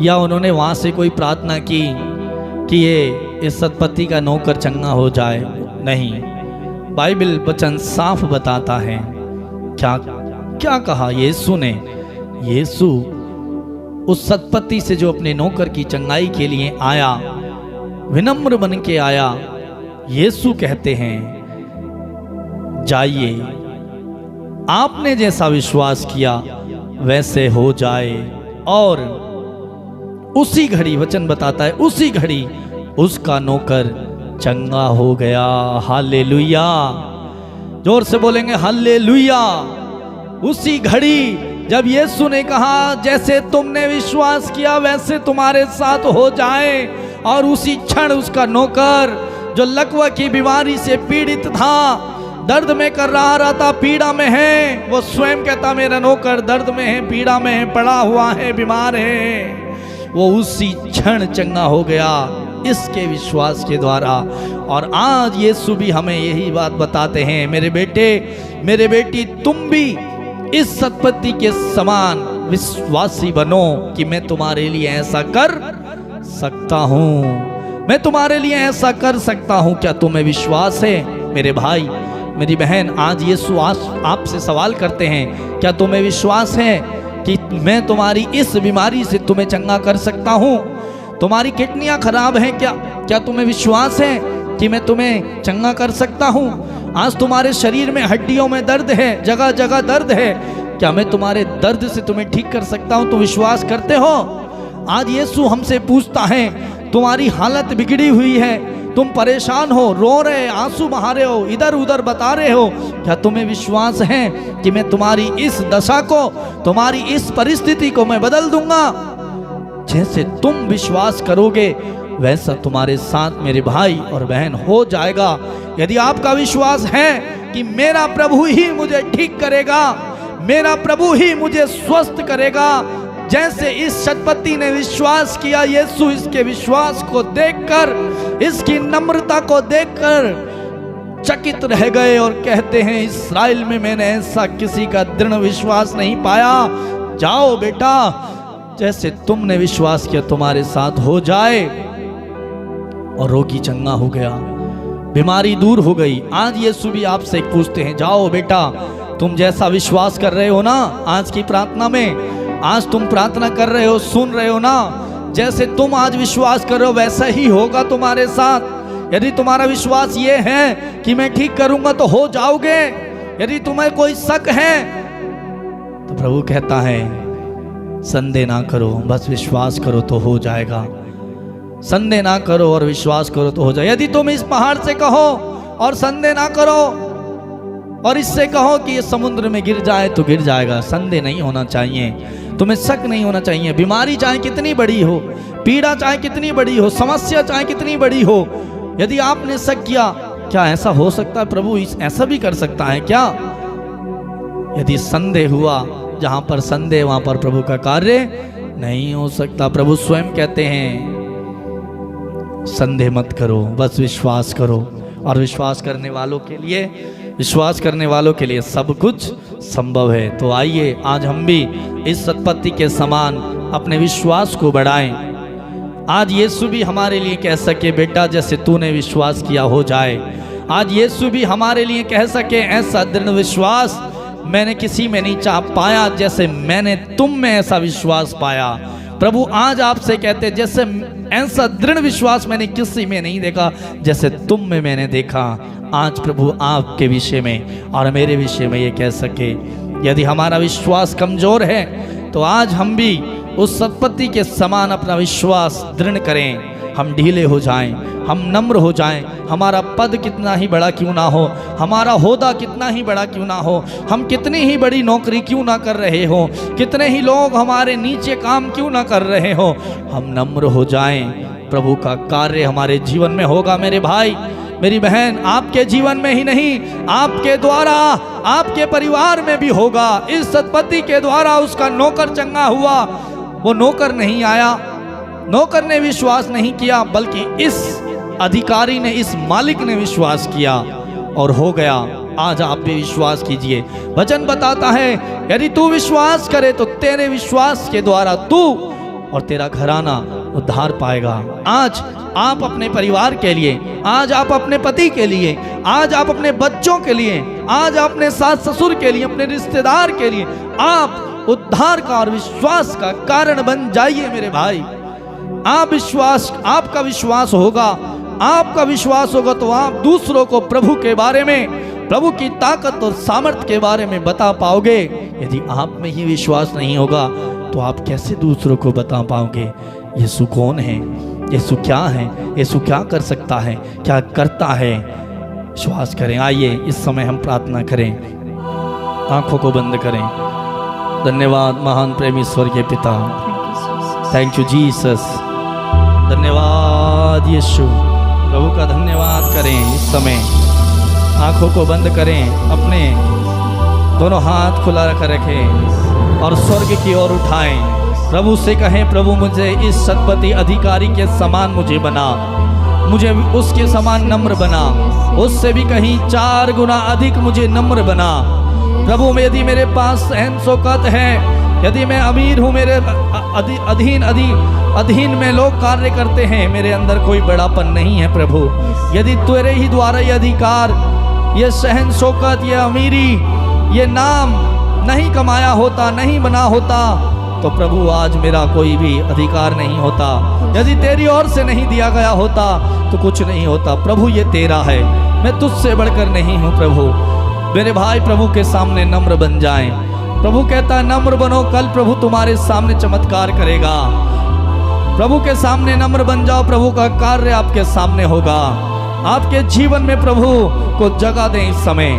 या उन्होंने वहाँ से कोई प्रार्थना की कि ये इस सतपति का नौकर चंगा हो जाए। नहीं, बाइबल वचन साफ बताता है क्या क्या कहा यीशु ने। यीशु उस सतपति से जो अपने नौकर की चंगाई के लिए आया, विनम्र बन के आया, यीशु कहते हैं जाइए, आपने जैसा विश्वास किया वैसे हो जाए। और उसी घड़ी वचन बताता है, उसी घड़ी उसका नौकर चंगा हो गया। हालेलुया, जोर से बोलेंगे हालेलुया। उसी घड़ी जब यीशु ने कहा जैसे तुमने विश्वास किया वैसे तुम्हारे साथ हो जाए, और उसी क्षण उसका नौकर जो लकवा की बीमारी से पीड़ित था, दर्द में कर रहा था, पीड़ा में है, वो स्वयं कहता मेरा नौकर दर्द में है, पीड़ा में है, पड़ा हुआ है, बीमार है, वो उसी क्षण चंगा हो गया इसके विश्वास के द्वारा। और आज यीशु भी हमें यही बात बताते हैं, मेरे बेटे मेरे बेटी, तुम भी इस सतपति के समान विश्वासी बनो कि मैं तुम्हारे लिए ऐसा कर सकता हूँ, मैं तुम्हारे लिए ऐसा कर सकता हूँ। क्या तुम्हें विश्वास है? मेरे भाई मेरी बहन, आज यीशु आपसे सवाल करते हैं, क्या तुम्हें विश्वास है कि मैं तुम्हारी इस बीमारी से तुम्हें चंगा कर सकता हूँ? तुम्हारी किडनियाँ खराब हैं, क्या तुम्हें विश्वास है कि मैं तुम्हें चंगा कर सकता हूँ? आज तुम्हारे शरीर में हड्डियों में दर्द है, जगह जगह दर्द है, क्या मैं तुम्हारे दर्द से तुम्हें ठीक कर सकता हूँ? तुम विश्वास करते हो? आज यीशु हमसे पूछता है, तुम्हारी हालत बिगड़ी हुई है, तुम परेशान हो, रो रहे, आंसू बहा रहे हो, इधर उधर बता रहे हो, क्या तुम्हें विश्वास है कि मैं तुम्हारी इस दशा को, तुम्हारी इस परिस्थिति को मैं बदल दूंगा? जैसे तुम विश्वास करोगे वैसा तुम्हारे साथ मेरे भाई और बहन हो जाएगा। यदि आपका विश्वास है कि मेरा प्रभु ही मुझे ठीक करेगा, मेरा प्रभु ही मुझे स्वस्थ करेगा, जैसे इस सतपति ने विश्वास किया, यीशु इसके विश्वास को देखकर, इसकी नम्रता को देखकर चकित रह गए और कहते हैं इस्राएल में मैंने ऐसा किसी का दृढ़ विश्वास नहीं पाया। जाओ बेटा, जैसे तुमने विश्वास किया तुम्हारे साथ हो जाए। और रोगी चंगा हो गया, बीमारी दूर हो गई। आज यीशु भी आपसे पूछते हैं, जाओ बेटा, तुम जैसा विश्वास कर रहे हो ना आज की प्रार्थना में, आज तुम प्रार्थना कर रहे हो, सुन रहे हो ना, जैसे तुम आज विश्वास कर रहे हो वैसा ही होगा तुम्हारे साथ। यदि तुम्हारा विश्वास ये है कि मैं ठीक करूंगा तो हो जाओगे। यदि तुम्हें कोई शक है तो प्रभु कहता है संदेह ना करो, बस विश्वास करो तो हो जाएगा। संदेह ना करो और विश्वास करो तो हो जाए। यदि तुम इस पहाड़ से कहो और संदेह ना करो और इससे कहो कि ये समुद्र में गिर जाए तो गिर जाएगा। संदेह नहीं होना चाहिए, तुम्हें शक नहीं होना चाहिए। बीमारी चाहे कितनी बड़ी हो, पीड़ा चाहे कितनी बड़ी हो, समस्या चाहे कितनी बड़ी हो, यदि आपने शक किया, क्या ऐसा हो सकता है प्रभु ऐसा भी कर सकता है क्या? यदि संदेह हुआ, जहां पर संदेह वहां पर प्रभु का कार्य नहीं हो सकता। प्रभु स्वयं कहते हैं संदेह मत करो, बस विश्वास करो। और विश्वास करने वालों के लिए सब कुछ संभव है। तो आइए आज हम भी इस सत्पत्ति के समान अपने विश्वास को बढ़ाएं। आज यीशु भी हमारे लिए कह सके, बेटा जैसे तूने विश्वास किया हो जाए। आज यीशु भी हमारे लिए कह सके, ऐसा दृढ़ विश्वास मैंने किसी में नहीं चाह पाया जैसे मैंने तुम में ऐसा विश्वास पाया। प्रभु आज आपसे कहते, जैसे ऐसा दृढ़ विश्वास मैंने किसी में नहीं देखा जैसे तुम में मैंने देखा। आज प्रभु आपके विषय में और मेरे विषय में ये कह सके। यदि हमारा विश्वास कमजोर है तो आज हम भी उस सत्पत्ति के समान अपना विश्वास दृढ़ करें। हम ढीले हो जाएं, हम नम्र हो जाएं। हमारा पद कितना ही बड़ा क्यों ना हो, हमारा होदा कितना ही बड़ा क्यों ना हो, हम कितनी ही बड़ी नौकरी क्यों ना कर रहे हो, कितने ही लोग हमारे नीचे काम क्यों ना कर रहे हो, हम नम्र हो जाएं। प्रभु का कार्य हमारे जीवन में होगा। मेरे भाई मेरी बहन, आपके जीवन में ही नहीं, आपके द्वारा आपके परिवार में भी होगा। इस सत्पत्ति के द्वारा उसका नौकर चंगा हुआ। वो नौकर नहीं आया, नौकर ने विश्वास नहीं किया, बल्कि इस अधिकारी ने, इस मालिक ने विश्वास किया और हो गया। आज आप भी विश्वास कीजिए। वचन बताता है, यदि तू विश्वास करे तो तेरे विश्वास के द्वारा तू और तेरा घराना उद्धार पाएगा। आज आप अपने परिवार के लिए, आज आप अपने पति के लिए, आज आप अपने बच्चों के लिए, आज आप अपने सास ससुर के लिए, अपने रिश्तेदार के लिए आप उद्धार का और विश्वास का कारण बन जाइए। मेरे भाई, आपका विश्वास होगा, आपका विश्वास होगा तो आप दूसरों को प्रभु के बारे में, प्रभु की ताकत और सामर्थ्य के बारे में बता पाओगे। यदि आप में ही विश्वास नहीं होगा तो आप कैसे दूसरों को बता पाओगे यीशु कौन है, यीशु क्या है, यीशु क्या कर सकता है, क्या करता है। विश्वास करें। आइए इस समय हम प्रार्थना करें, आंखों को बंद करें। धन्यवाद महान प्रेमी स्वर्गीय पिता, थैंक यू जीसस। धन्यवाद यीशु। प्रभु का धन्यवाद करें। इस समय आंखों को बंद करें, अपने दोनों हाथ खुला कर रखें और स्वर्ग की ओर उठाएं। प्रभु से कहें, प्रभु मुझे इस सत्पत्ति अधिकारी के समान मुझे बना, मुझे उसके समान नम्र बना, उससे भी कहीं 4 गुना अधिक मुझे नम्र बना। प्रभु यदि मेरे पास सहन शौकत है, यदि मैं अमीर हूँ, मेरे अधीन में लोग कार्य करते हैं, मेरे अंदर कोई बड़ापन नहीं है प्रभु। यदि तेरे ही द्वारा ये अधिकार, ये सहन शौकत, ये अमीरी, ये नाम नहीं कमाया होता, नहीं बना होता, तो प्रभु आज मेरा कोई भी अधिकार नहीं होता। यदि तेरी ओर से नहीं दिया गया होता तो कुछ नहीं होता। प्रभु ये तेरा है, मैं तुझसे बढ़कर नहीं हूँ। प्रभु मेरे भाई प्रभु के सामने नम्र बन जाएं। प्रभु कहता है नम्र बनो, कल प्रभु तुम्हारे सामने चमत्कार करेगा। प्रभु के सामने नम्र बन जाओ, प्रभु का कार्य आपके सामने होगा। आपके जीवन में प्रभु को जगह दें। इस समय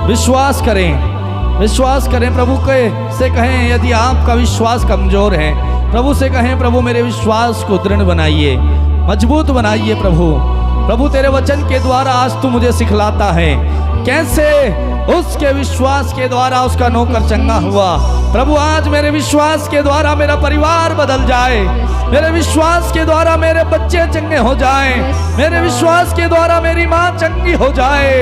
विश्वास करें, विश्वास करें। प्रभु के से कहें, यदि आपका विश्वास कमजोर है, प्रभु से कहें, प्रभु मेरे विश्वास को दृढ़ बनाइए, मजबूत बनाइए। प्रभु तेरे वचन के द्वारा आज तू मुझे सिखलाता है कैसे उसके विश्वास के द्वारा उसका नौकर चंगा हुआ। प्रभु आज मेरे विश्वास के द्वारा मेरा परिवार बदल जाए, मेरे विश्वास के द्वारा मेरे बच्चे चंगे हो जाएं, मेरे विश्वास के द्वारा मेरी माँ चंगी हो जाए,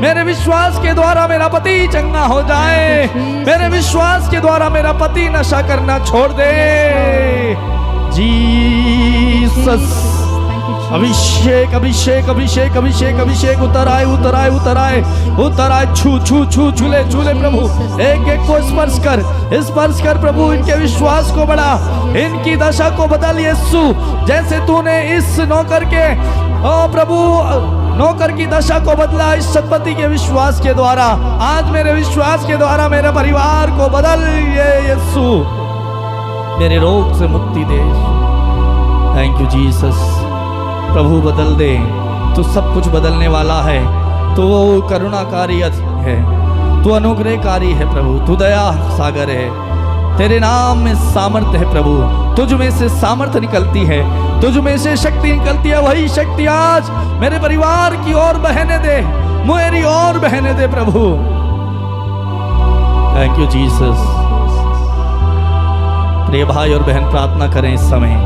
मेरे विश्वास के द्वारा मेरा पति चंगा हो जाए, मेरे विश्वास के द्वारा मेरा पति नशा करना छोड़ दे। जीसस, अभिषेक अभिषेक अभिषेक अभिषेक अभिषेक उतर आए उतर आए उतर आए उतर आए। छू छू छू छूले छूले प्रभु, एक एक को स्पर्श कर प्रभु। इनके विश्वास को बढ़ा, इनकी दशा को बदल यीशु। जैसे तूने इस नौकर के प्रभु नौकर की दशा को बदला इस सत्पत्ति के विश्वास के द्वारा, आज मेरे विश्वास के द्वारा मेरे परिवार को बदल यीशु। मेरे रोग से मुक्ति दे। Thank you Jesus. प्रभु बदल दे। तू सब कुछ बदलने वाला है। तू वो करुणाकारी है, तू अनुग्रहकारी है प्रभु, तू दया सागर है। तेरे नाम में सामर्थ्य है प्रभु, तुझ में से सामर्थ्य निकलती है, तुझ में से शक्ति निकलती है। वही शक्ति आज मेरे परिवार की ओर बहने दे, मेरी ओर बहने दे प्रभु। Thank you Jesus. प्रिय भाई और बहन, प्रार्थना करें इस समय।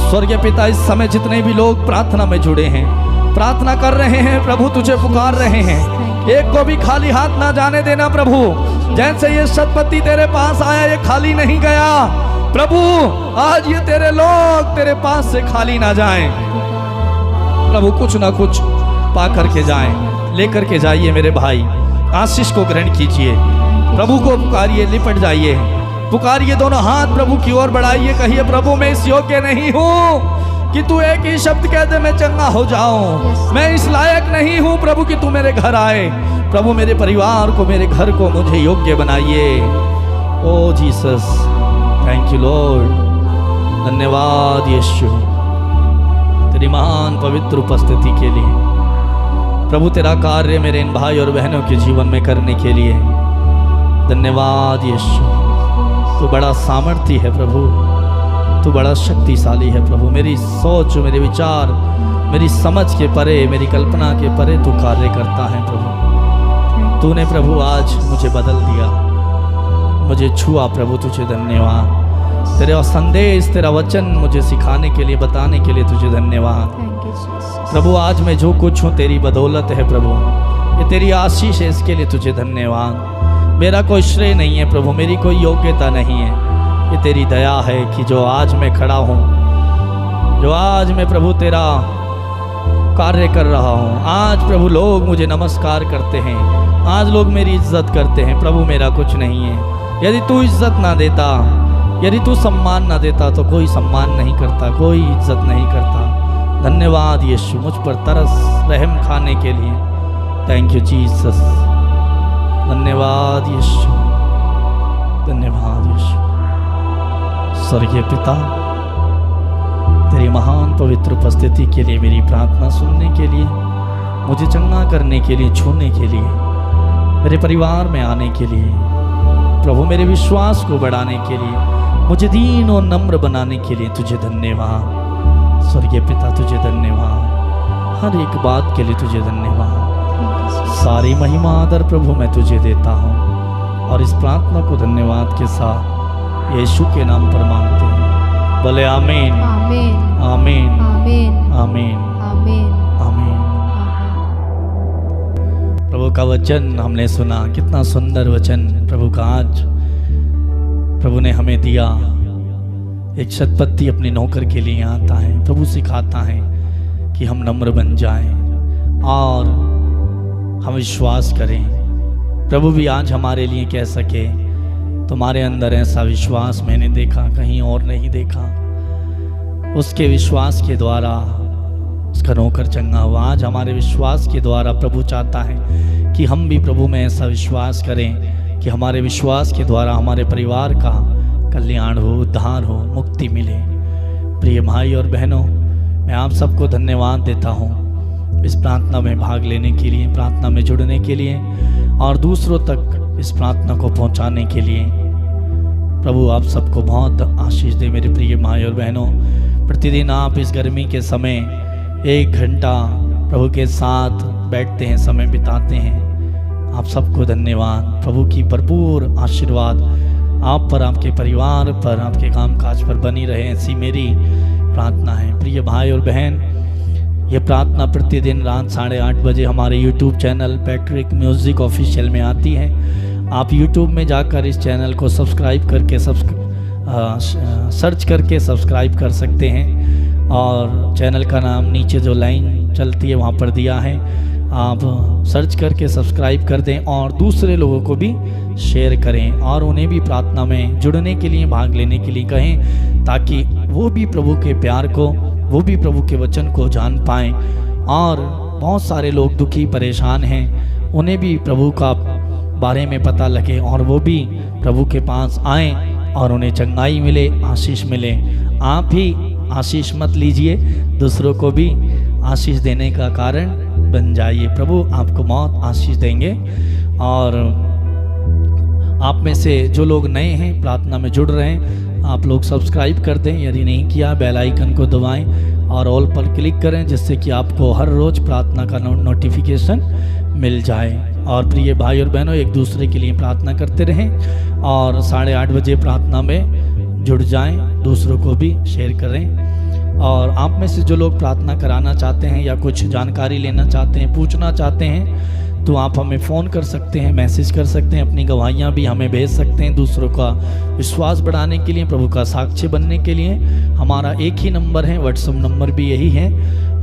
स्वर्गीय पिता, इस समय जितने भी लोग प्रार्थना में जुड़े हैं, प्रार्थना कर रहे हैं प्रभु, तुझे पुकार रहे हैं, एक को भी खाली हाथ ना जाने देना प्रभु। जैसे ये शतपति तेरे पास आया, ये खाली नहीं गया प्रभु। आज ये तेरे लोग तेरे पास से खाली ना जाएं प्रभु, कुछ ना कुछ पा करके जाएं, लेकर के जाइए मेरे भाई। आशीष को ग्रहण कीजिए, प्रभु को पुकारिए, लिपट जाइए, पुकारिए, दोनों हाथ प्रभु की ओर बढ़ाइए, कहिए प्रभु मैं इस योग्य नहीं हूँ कि तू एक ही शब्द कह दे मैं चंगा हो जाऊं। मैं इस लायक नहीं हूं प्रभु कि तू मेरे घर आए। प्रभु मेरे परिवार को, मेरे घर को मुझे योग्य बनाइए। ओ जीसस, थैंक यू लॉर्ड। धन्यवाद यीशु तेरी महान पवित्र उपस्थिति के लिए। प्रभु तेरा कार्य मेरे इन भाई और बहनों के जीवन में करने के लिए धन्यवाद यीशु। तू बड़ा सामर्थी है प्रभु, तू बड़ा शक्तिशाली है प्रभु। मेरी सोच, मेरे विचार, मेरी समझ के परे, मेरी कल्पना के परे तू कार्य करता है प्रभु। तूने प्रभु आज मुझे बदल दिया, मुझे छुआ प्रभु, तुझे धन्यवाद। तेरे संदेश, तेरा वचन मुझे सिखाने के लिए, बताने के लिए तुझे धन्यवाद प्रभु। आज मैं जो कुछ हूँ तेरी बदौलत है प्रभु, ये तेरी आशीष है, इसके लिए तुझे धन्यवाद। मेरा कोई श्रेय नहीं है प्रभु, मेरी कोई योग्यता नहीं है, ये तेरी दया है कि जो आज मैं खड़ा हूँ, जो आज मैं प्रभु तेरा कार्य कर रहा हूँ। आज प्रभु लोग मुझे नमस्कार करते हैं, आज लोग मेरी इज्जत करते हैं प्रभु, मेरा कुछ नहीं है। यदि तू इज्जत ना देता, यदि तू सम्मान ना देता तो कोई सम्मान नहीं करता, कोई इज्जत नहीं करता। धन्यवाद यीशु मुझ पर तरस रहम खाने के लिए। Thank you Jesus. धन्यवाद यीशु, धन्यवाद यीशु। स्वर्गीय पिता, तेरी महान पवित्र उपस्थिति के लिए, मेरी प्रार्थना सुनने के लिए, मुझे चंगा करने के लिए, छूने के लिए, मेरे परिवार में आने के लिए प्रभु, मेरे विश्वास को बढ़ाने के लिए, मुझे दीन और नम्र बनाने के लिए तुझे धन्यवाद। स्वर्गीय पिता तुझे धन्यवाद, हर एक बात के लिए तुझे धन्यवाद। सारी महिमा आदर प्रभु मैं तुझे देता हूँ और इस प्रार्थना को धन्यवाद के साथ यीशु के नाम पर मांगते हैं। बोले आमीन, आमीन, आमीन, आमीन, आमीन, आमीन, आमीन। प्रभु का वचन हमने सुना, कितना सुंदर वचन प्रभु का आज प्रभु ने हमें दिया। एक शतपति अपने नौकर के लिए आता है, प्रभु सिखाता है कि हम नम्र बन जाएं और हम विश्वास करें। प्रभु भी आज हमारे लिए कह सके, तुम्हारे अंदर ऐसा विश्वास मैंने देखा, कहीं और नहीं देखा। उसके विश्वास के द्वारा उसका नौकर चंगा हुआ। आज हमारे विश्वास के द्वारा प्रभु चाहता है कि हम भी प्रभु में ऐसा विश्वास करें कि हमारे विश्वास के द्वारा हमारे परिवार का कल्याण हो, उद्धार हो, मुक्ति मिले। प्रिय भाई और बहनों, मैं आप सबको धन्यवाद देता हूँ इस प्रार्थना में भाग लेने के लिए, प्रार्थना में जुड़ने के लिए और दूसरों तक इस प्रार्थना को पहुँचाने के लिए। प्रभु आप सबको बहुत आशीष दे मेरे प्रिय भाई और बहनों। प्रतिदिन आप इस गर्मी के समय 1 घंटा प्रभु के साथ बैठते हैं, समय बिताते हैं। आप सबको धन्यवाद। प्रभु की भरपूर आशीर्वाद आप पर, आपके परिवार पर, आपके कामकाज पर बनी रहे, ऐसी मेरी प्रार्थना है। प्रिय भाई और बहन, ये प्रार्थना प्रतिदिन रात 8:30 बजे हमारे YouTube channel Patrick music official में आती है। आप YouTube में जाकर इस चैनल को सब्सक्राइब करके सर्च करके सब्सक्राइब कर सकते हैं और चैनल का नाम नीचे जो लाइन चलती है वहाँ पर दिया है, आप सर्च करके सब्सक्राइब कर दें और दूसरे लोगों को भी शेयर करें और उन्हें भी प्रार्थना में जुड़ने के लिए, भाग लेने के लिए कहें, ताकि वो भी प्रभु के प्यार को, वो भी प्रभु के वचन को जान पाएँ। और बहुत सारे लोग दुखी परेशान हैं, उन्हें भी प्रभु का बारे में पता लगे और वो भी प्रभु के पास आएँ और उन्हें चंगाई मिले, आशीष मिले। आप ही आशीष मत लीजिए, दूसरों को भी आशीष देने का कारण बन जाइए। प्रभु आपको बहुत आशीष देंगे। और आप में से जो लोग नए हैं प्रार्थना में जुड़ रहे हैं, आप लोग सब्सक्राइब कर दें, यदि नहीं किया बेल आइकन को दबाएं और ऑल पर क्लिक करें, जिससे कि आपको हर रोज़ प्रार्थना का नोटिफिकेशन मिल जाए। और प्रिय भाई और बहनों, एक दूसरे के लिए प्रार्थना करते रहें और 8:30 बजे प्रार्थना में जुड़ जाएं, दूसरों को भी शेयर करें। और आप में से जो लोग प्रार्थना कराना चाहते हैं या कुछ जानकारी लेना चाहते हैं, पूछना चाहते हैं, तो आप हमें फ़ोन कर सकते हैं, मैसेज कर सकते हैं, अपनी गवाहियाँ भी हमें भेज सकते हैं। दूसरों का विश्वास बढ़ाने के लिए, प्रभु का साक्षी बनने के लिए हमारा एक ही नंबर है, व्हाट्सएप नंबर भी यही है।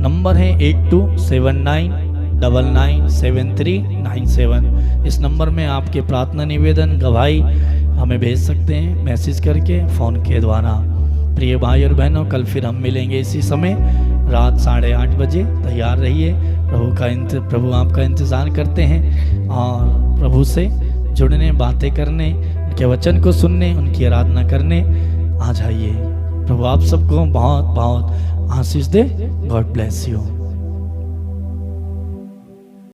नंबर है 8279997397। इस नंबर में आपके प्रार्थना निवेदन गवाही हमें भेज सकते हैं मैसेज करके, फ़ोन के द्वारा। प्रिय भाई और बहनों, कल फिर हम मिलेंगे इसी समय रात 8:30 बजे। तैयार रहिए, प्रभु आपका इंतज़ार करते हैं और प्रभु से जुड़ने, बातें करने, उनके वचन को सुनने, उनकी आराधना करने आ जाइए। प्रभु आप सबको बहुत बहुत आशीष दे। God bless you.